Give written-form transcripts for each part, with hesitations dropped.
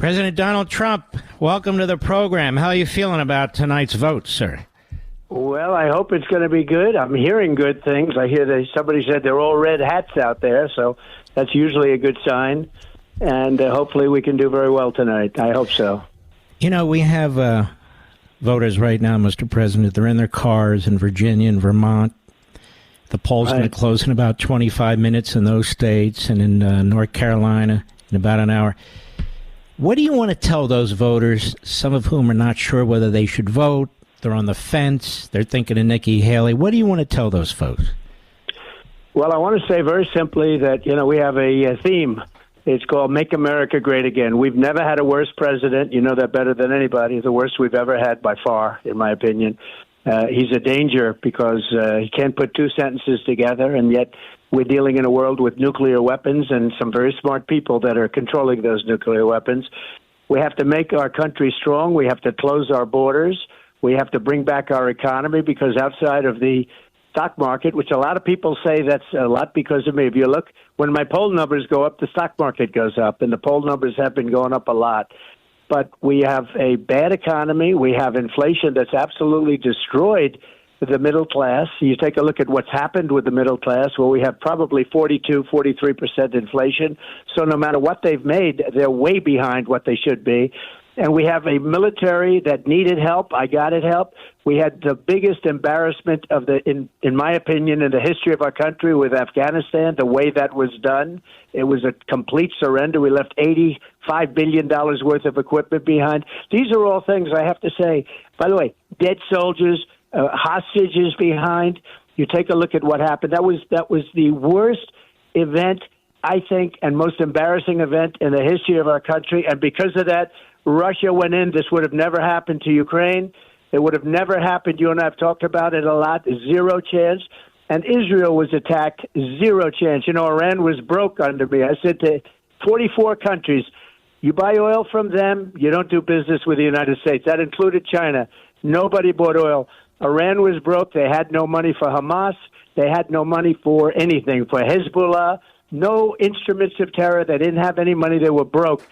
President Donald Trump, welcome to the program. How are you feeling about tonight's vote, sir? Well, I hope it's going to be good. I'm hearing good things. I hear that somebody said they're all red hats out there, so that's usually a good sign. And hopefully we can do very well tonight. I hope so. You know, we have voters right now, Mr. President. They're in their cars in Virginia and Vermont. The polls are going to close in about 25 minutes in those states, and in North Carolina in about an hour. What do you want to tell those voters, some of whom are not sure whether they should vote? They're on the fence. They're thinking of Nikki Haley. What do you want to tell those folks? Well, I want to say very simply that, we have a theme. It's called Make America Great Again. We've never had a worse president. You know that better than anybody. The worst we've ever had by far, in my opinion. He's a danger because he can't put two sentences together, and yet we're dealing in a world with nuclear weapons and some very smart people that are controlling those nuclear weapons. We have to make our country strong. We have to close our borders. We have to bring back our economy because outside of the stock market, which a lot of people say that's a lot because of me. If you look, when my poll numbers go up, the stock market goes up, and the poll numbers have been going up a lot. But we have a bad economy. We have inflation that's absolutely destroyed the middle class. You take a look at what's happened with the middle class. Well, we have probably 43% inflation. So no matter what they've made, they're way behind what they should be. And we have a military that needed help. I got it help. We had the biggest embarrassment of in my opinion, in the history of our country with Afghanistan, the way that was done. It was a complete surrender. We left $85 billion worth of equipment behind. These are all things I have to say. By the way, dead soldiers, hostages behind. You take a look at what happened. That was the worst event, I think, and most embarrassing event in the history of our country. And because of that, Russia went in. This would have never happened to Ukraine. It would have never happened. You and I have talked about it a lot. Zero chance. And Israel was attacked. Zero chance. Iran was broke under me. I said to 44 countries, you buy oil from them, you don't do business with the United States. That included China. Nobody bought oil. Iran was broke. They had no money for Hamas. They had no money for anything, for Hezbollah. No instruments of terror. They didn't have any money. They were broke.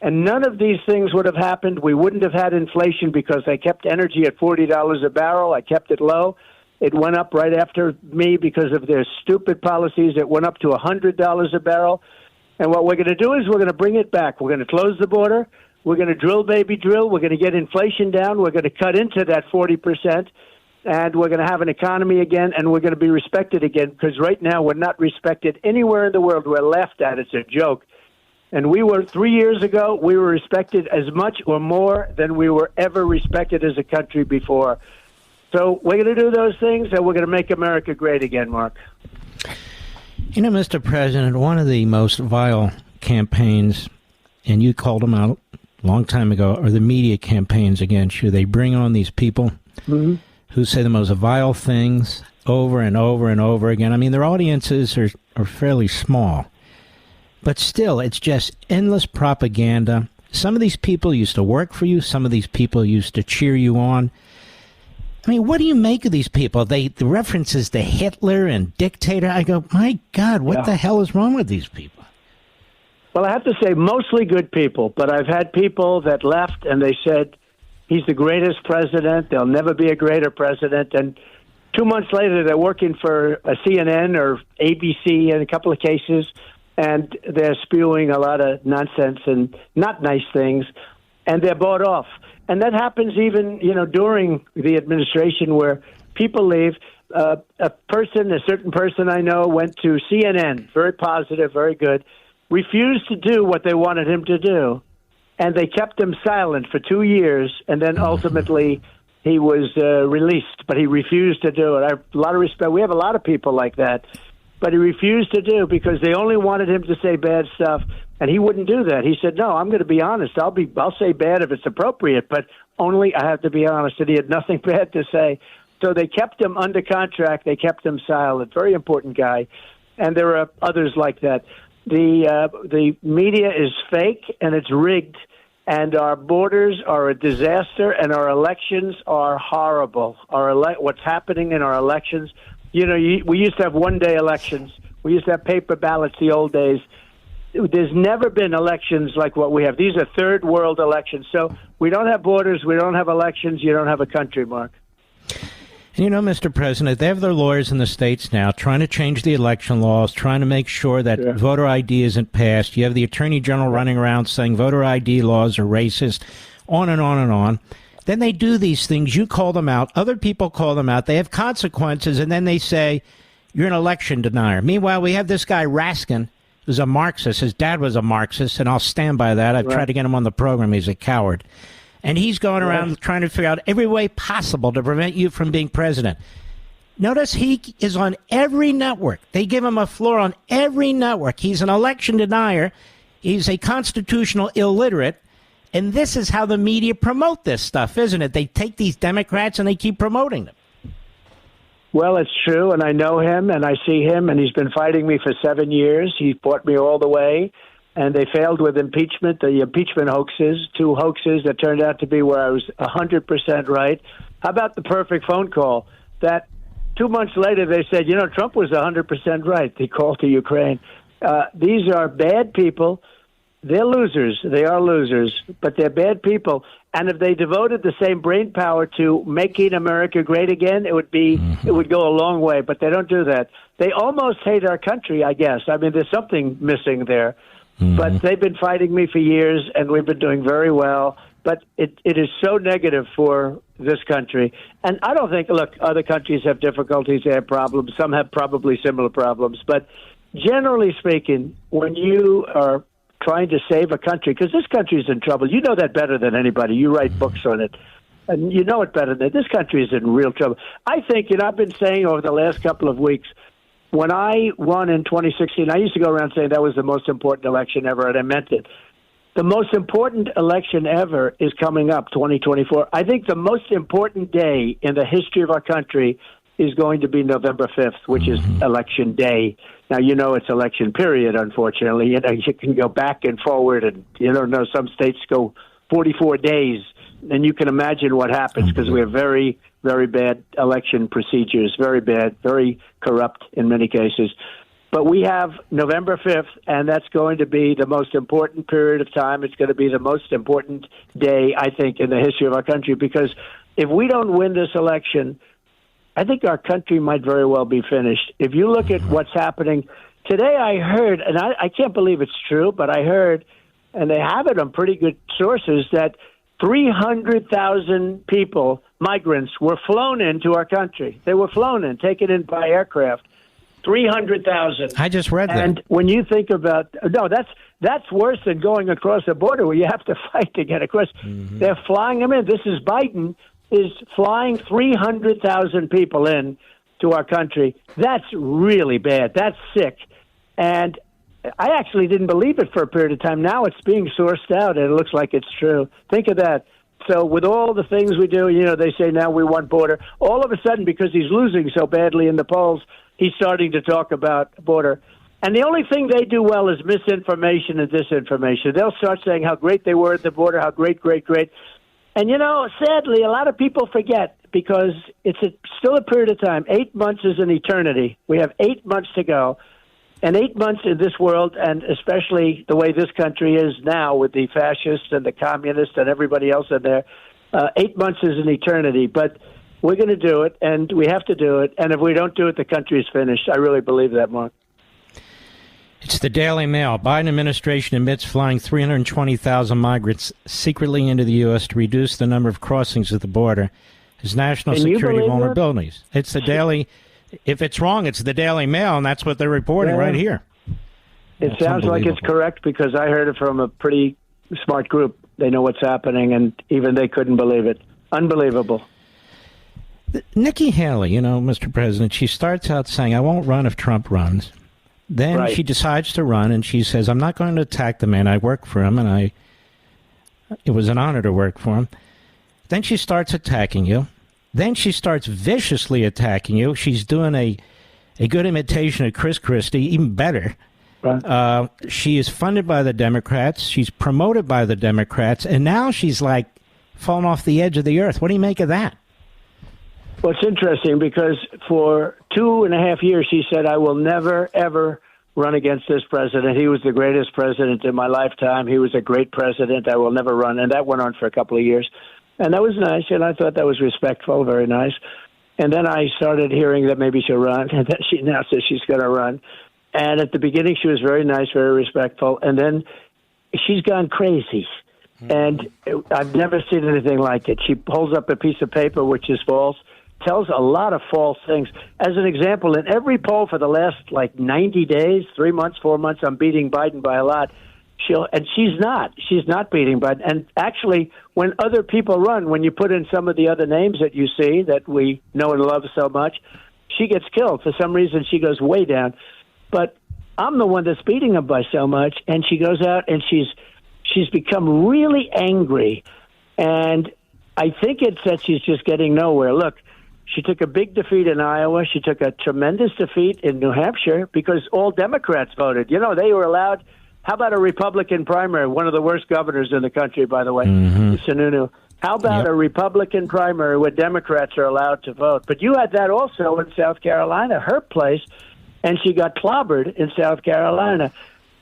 And none of these things would have happened. We wouldn't have had inflation because they kept energy at $40 a barrel. I kept it low. It went up right after me because of their stupid policies. It went up to $100 a barrel. And what we're going to do is we're going to bring it back. We're going to close the border. We're going to drill, baby, drill. We're going to get inflation down. We're going to cut into that 40%. And we're going to have an economy again, and we're going to be respected again, because right now we're not respected anywhere in the world. We're laughed at. It's a joke. And we were, 3 years ago, we were respected as much or more than we were ever respected as a country before. So we're going to do those things, and we're going to make America great again, Mark. Mr. President, one of the most vile campaigns, and you called them out a long time ago, are the media campaigns against you. They bring on these people who say the most vile things over and over and over again. I mean, their audiences are fairly small. But still, it's just endless propaganda. Some of these people used to work for you. Some of these people used to cheer you on. I mean, what do you make of these people? The references to Hitler and dictator. I go, my God, what the hell is wrong with these people? Well, I have to say mostly good people, but I've had people that left and they said, he's the greatest president. There'll never be a greater president. And 2 months later, they're working for a CNN or ABC in a couple of cases, and they're spewing a lot of nonsense and not nice things, and they're bought off. And that happens even, during the administration where people leave. A certain person I know went to CNN, very positive, very good, refused to do what they wanted him to do, and they kept him silent for 2 years, and then ultimately he was released, but he refused to do it. I have a lot of respect. We have a lot of people like that, but he refused to do because they only wanted him to say bad stuff, and he wouldn't do that. He said, no, I'm going to be honest. I'll say bad if it's appropriate, but only I have to be honest, and he had nothing bad to say. So they kept him under contract. They kept him silent. Very important guy, and there are others like that. The media is fake, and it's rigged, and our borders are a disaster, and our elections are horrible. What's happening in our elections, we used to have one-day elections. We used to have paper ballots the old days. there's never been elections like what we have. These are third world elections. So we don't have borders. We don't have elections. You don't have a country, Mark. And you know, Mr. President, they have their lawyers in the states now trying to change the election laws, trying to make sure that voter ID isn't passed. You have the Attorney General running around saying voter ID laws are racist, on and on and on. Then they do these things. You call them out. Other people call them out. They have consequences, and then they say, you're an election denier. Meanwhile, we have this guy, Raskin, who's a Marxist. His dad was a Marxist, and I'll stand by that. I've tried to get him on the program. He's a coward. And he's going around trying to figure out every way possible to prevent you from being president. Notice he is on every network. They give him a floor on every network. He's an election denier. He's a constitutional illiterate. And this is how the media promote this stuff, isn't it? They take these Democrats and they keep promoting them. Well, it's true, and I know him, and I see him, and he's been fighting me for 7 years. He fought me all the way. And they failed with impeachment, the impeachment hoaxes, 2 hoaxes that turned out to be where I was 100% right. How about the perfect phone call? That 2 months later they said, Trump was 100% right. He called to Ukraine. These are bad people. They're losers. They are losers, but they're bad people. And if they devoted the same brain power to making America great again, it would go a long way. But they don't do that. They almost hate our country, I guess. I mean, there's something missing there. But they've been fighting me for years, and we've been doing very well. But it is so negative for this country. And I don't think, look, other countries have difficulties, they have problems. Some have probably similar problems. But generally speaking, when you are trying to save a country, because this country is in trouble. You know that better than anybody. You write books on it. And you know it better than this country is in real trouble. I think, I've been saying over the last couple of weeks, when I won in 2016, I used to go around saying that was the most important election ever, and I meant it. The most important election ever is coming up, 2024. I think the most important day in the history of our country is going to be November 5th, which is Election Day. Now, it's election period, unfortunately. You can go back and forward, and, some states go 44 days. And you can imagine what happens because we have very, very bad election procedures, very bad, very corrupt in many cases. But we have November 5th, and that's going to be the most important period of time. It's going to be the most important day, I think, in the history of our country, because if we don't win this election, I think our country might very well be finished. If you look at what's happening today, I heard, and I can't believe it's true, but I heard, and they have it on pretty good sources, that 300,000 people, migrants, were flown into our country. They were flown in, taken in by aircraft. 300,000. I just read that. And when you think about, that's worse than going across the border where you have to fight to get across. They're flying them in. This is Biden is flying 300,000 people in to our country. That's really bad. That's sick. And I actually didn't believe it for a period of time. Now it's being sourced out, and it looks like it's true. Think of that. So with all the things we do, they say now we want border. All of a sudden, because he's losing so badly in the polls, he's starting to talk about border. And the only thing they do well is misinformation and disinformation. They'll start saying how great they were at the border, how great, great, great. And, sadly, a lot of people forget because it's still a period of time. 8 months is an eternity. We have 8 months to go. And 8 months in this world, and especially the way this country is now with the fascists and the communists and everybody else in there, 8 months is an eternity. But we're going to do it, and we have to do it. And if we don't do it, the country is finished. I really believe that, Mark. It's the Daily Mail. Biden administration admits flying 320,000 migrants secretly into the U.S. to reduce the number of crossings at the border as national security vulnerabilities. That? It's the Daily. If it's wrong, it's the Daily Mail, and that's what they're reporting right here. It sounds like it's correct because I heard it from a pretty smart group. They know what's happening, and even they couldn't believe it. Unbelievable. Nikki Haley, Mr. President, she starts out saying, I won't run if Trump runs. Then she decides to run, and she says, I'm not going to attack the man. I work for him, and it was an honor to work for him. Then she starts attacking you. Then she starts viciously attacking you. She's doing a good imitation of Chris Christie, even better. Right. She is funded by the Democrats. She's promoted by the Democrats. And now she's like falling off the edge of the earth. What do you make of that? Well, it's interesting because for 2.5 years she said, I will never, ever run against this president. He was the greatest president in my lifetime. He was a great president. I will never run. And that went on for a couple of years. And that was nice, and I thought that was respectful, very nice. And then I started hearing that maybe she'll run, and then she now says she's going to run. And at the beginning, she was very nice, very respectful. And then she's gone crazy. And I've never seen anything like it. She holds up a piece of paper, which is false, tells a lot of false things. As an example, in every poll for the last, 90 days, 3 months, 4 months, I'm beating Biden by a lot. She's not beating Biden. And actually, when other people run, when you put in some of the other names that you see that we know and love so much, she gets killed. For some reason, she goes way down. But I'm the one that's beating her by so much, and she goes out and she's become really angry. And I think it's that she's just getting nowhere. Look, she took a big defeat in Iowa. She took a tremendous defeat in New Hampshire because all Democrats voted. You know, they were allowed. How about a Republican primary? One of the worst governors in the country, by the way, Sununu. How about a Republican primary where Democrats are allowed to vote? But you had that also in South Carolina, her place, and she got clobbered in South Carolina.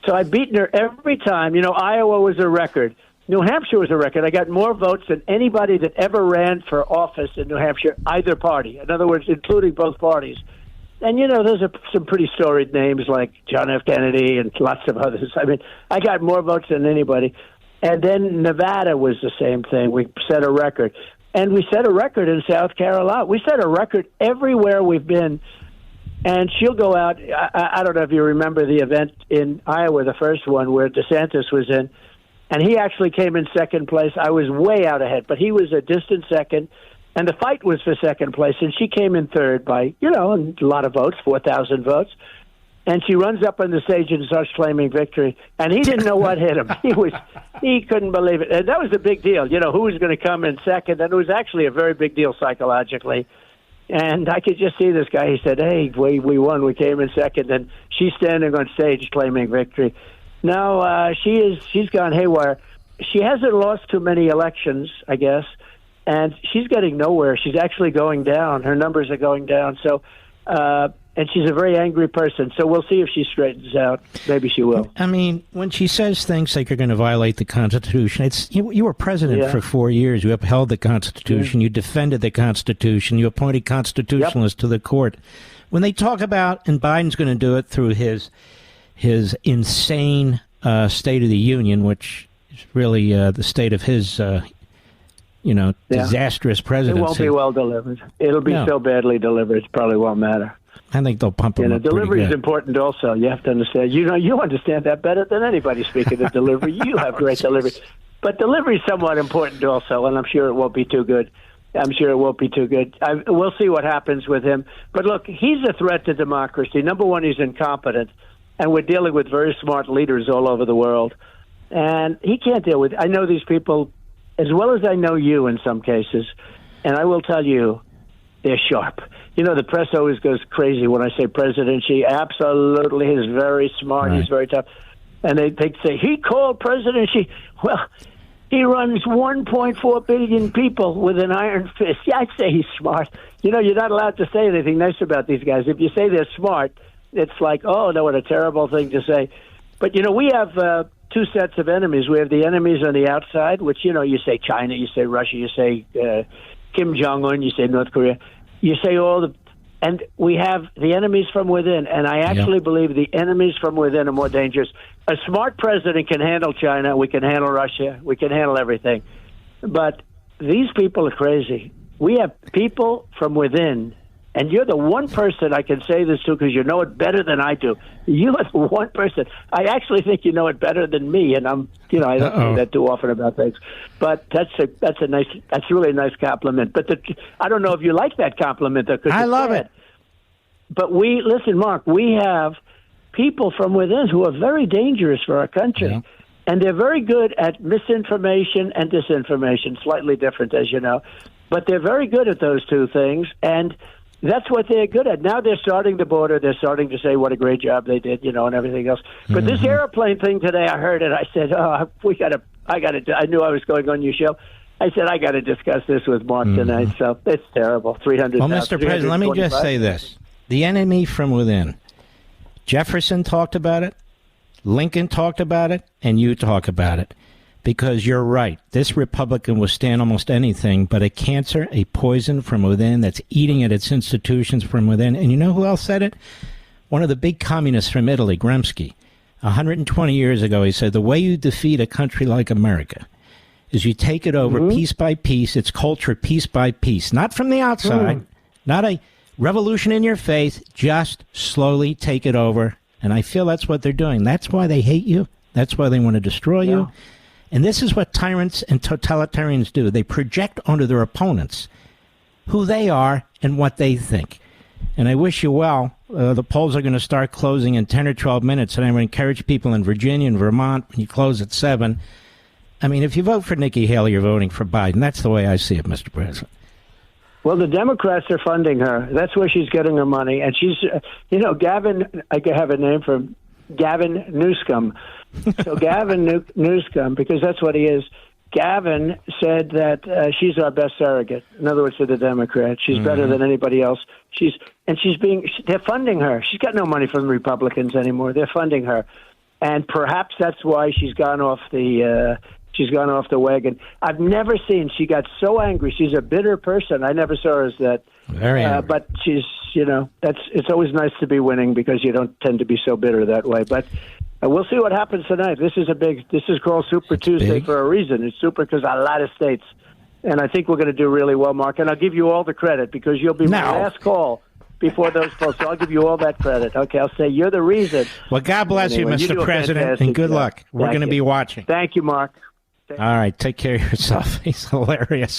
So I've beaten her every time. You know, Iowa was a record. New Hampshire was a record. I got more votes than anybody that ever ran for office in New Hampshire, either party. In other words, including both parties. And, you know, those are some pretty storied names like John F. Kennedy and lots of others. I mean, I got more votes than anybody. And then Nevada was the same thing. We set a record. And we set a record in South Carolina. We set a record everywhere we've been. And she'll go out. I don't know if you remember the event in Iowa, the first one, where DeSantis was in. And he actually came in second place. I was way out ahead, but he was a distant second. And the fight was for second place, and she came in third by, a lot of votes, 4,000 votes. And she runs up on the stage and starts claiming victory. And he didn't know what hit him. He couldn't believe it. And that was a big deal. You know, who was going to come in second? And it was actually a very big deal psychologically. And I could just see this guy. He said, hey, we won. We came in second. And she's standing on stage claiming victory. Now, she's gone haywire. She hasn't lost too many elections, I guess. And she's getting nowhere. She's actually going down. Her numbers are going down. So, and she's a very angry person. So we'll see if she straightens out. Maybe she will. I mean, when she says things like you're going to violate the Constitution, you were president for 4 years. You upheld the Constitution. You defended the Constitution. You appointed constitutionalists to the court. When they talk about, and Biden's going to do it through his insane State of the Union, which is really the state of his disastrous presidency. It won't be well delivered. It'll be so badly delivered, it probably won't matter. I think they'll pump them up delivery is important also. You have to understand. You understand that better than anybody speaking of delivery. You have great delivery. But delivery is somewhat important also, and I'm sure it won't be too good. We'll see what happens with him. But look, he's a threat to democracy. Number one, he's incompetent, and we're dealing with very smart leaders all over the world. And he can't deal with it. I know these people as well as I know you in some cases, and I will tell you, they're sharp. You know, the press always goes crazy when I say President Xi. Absolutely, he's very smart. Right. He's very tough. And they say, he called President Xi. Well, he runs 1.4 billion people with an iron fist. Yeah, I'd say he's smart. You know, you're not allowed to say anything nice about these guys. If you say they're smart, it's like, oh, no, what a terrible thing to say. But, we have two sets of enemies. We have the enemies on the outside, which, you say China, you say Russia, you say Kim Jong-un, you say North Korea, you say and we have the enemies from within. And I actually believe the enemies from within are more dangerous. A smart president can handle China. We can handle Russia. We can handle everything. But these people are crazy. We have people from within. And you're the one person I can say this to because you know it better than I do. You are the one person. I actually think you know it better than me, and I don't say that too often about things. But that's really a nice compliment. But I don't know if you like that compliment, though. I love it. But listen, Mark, we have people from within who are very dangerous for our country. Yeah. And they're very good at misinformation and disinformation, slightly different, as you know. But they're very good at those two things, and that's what they're good at. Now they're starting the border. They're starting to say what a great job they did, and everything else. But this airplane thing today, I heard it. I said, I knew I was going on your show. I said, I got to discuss this with Mark tonight. So it's terrible. 300. Well, Mr. President, let me just say this. The enemy from within. Jefferson talked about it, Lincoln talked about it, and you talk about it. Because you're right. This Republican will stand almost anything, but a cancer, a poison from within that's eating at its institutions from within. And you know who else said it? One of the big communists from Italy, Gramsci. 120 years ago, he said, the way you defeat a country like America is you take it over piece by piece, its culture piece by piece, not from the outside, not a revolution in your faith, just slowly take it over. And I feel that's what they're doing. That's why they hate you. That's why they want to destroy you. And this is what tyrants and totalitarians do. They project onto their opponents who they are and what they think. And I wish you well. The polls are going to start closing in 10 or 12 minutes, and I would encourage people in Virginia and Vermont, when you close at 7. I mean, if you vote for Nikki Haley, you're voting for Biden. That's the way I see it, Mr. President. Well, the Democrats are funding her. That's where she's getting her money. And she's, Gavin, I have a name for him, Gavin Newscomb. So Gavin Newscomb, because that's what he is, Gavin said that she's our best surrogate. In other words, to the Democrats, she's better than anybody else. They're funding her. She's got no money from the Republicans anymore. They're funding her, and perhaps that's why she's gone off the wagon. I've never seen. She got so angry. She's a bitter person. I never saw her as that. Very angry. But she's, it's always nice to be winning because you don't tend to be so bitter that way. But we'll see what happens tonight. This is called Super Tuesday for a reason. It's super because a lot of states. And I think we're going to do really well, Mark. And I'll give you all the credit because you'll be my last call before those polls. So I'll give you all that credit. Okay, I'll say you're the reason. Well, God bless you, Mr. President, and good luck. We're going to be watching. Thank you, Mark. All right, take care of yourself. He's hilarious.